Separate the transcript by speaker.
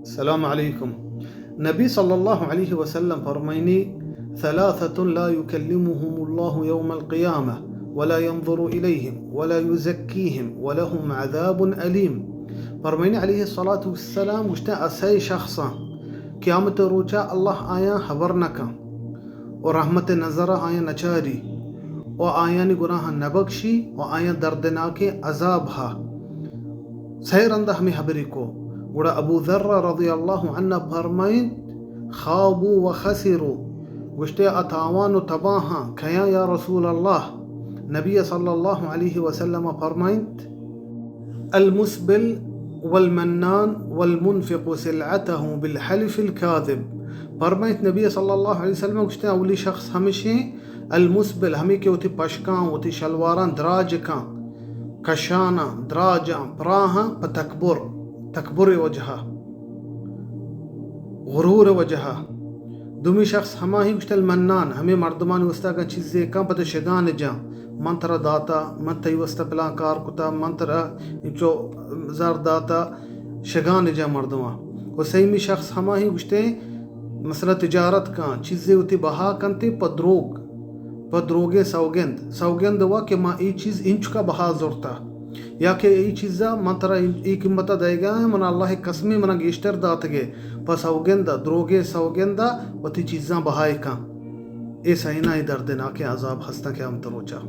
Speaker 1: السلام علیکم۔ نبی صلی اللہ علیہ وسلم فرمائنی ثلاثة لا يكلمهم الله يوم القيامة ولا ينظر إليهم ولا يزكيهم ولهم عذاب أليم۔ فرمائنی علیہ الصلاۃ والسلام گشتہ اسی شخصا قیامت روچا اللہ آیا حبر نکا اور رحمت نظر آیا نچاری و آیانی گناہ نبکشی و آیا دردناک عذاب ہا سیرندہ ہمیں حبری کو گوڑا ابو ذر رضی اللہ عنہ فرمائن خوابوا و خسروا گشتے اتاوان و تباہاں کھیا یا رسول اللہ۔ نبی صلی اللہ علیہ وسلم فرمائن المسبل والمنان والمنفق سلعته بالحلف الكاذب۔ فرمائن نبی صلی اللہ علیہ وسلم گشتے اولی شخص ہمیشہ المسبل ہمیں کہ ہوتی پشکاں ہوتی شلواران دراج کاں کشانا دراجاں پراہاں تکبر وجہا غرور وجہا۔ دومی شخص ہما ہی گشت المنان ہمیں مردمان وستا کا چیزیں کم پتہ شگان جا منتر داتا منتر وستا پلان کار کتا منتر چو زار داتا شگان جا مردمان۔ و سیمی شخص ہما ہی گشتے مثلا تجارت کا چیزیں ہوتی بہا کنتے پدروگے سوگند ہوا کہ ما ای چیز انچ کا بہا زورتا یا کہ ای چیزا منترا ای قیمتہ دے گا ہے من اللہ قسمی منا گیشتر دات گے پس سوگندہ دروگے سوگندہ و تی چیزاں بہائے کان اے سہینا ای دردناک عذاب ہستا قیامت روچا۔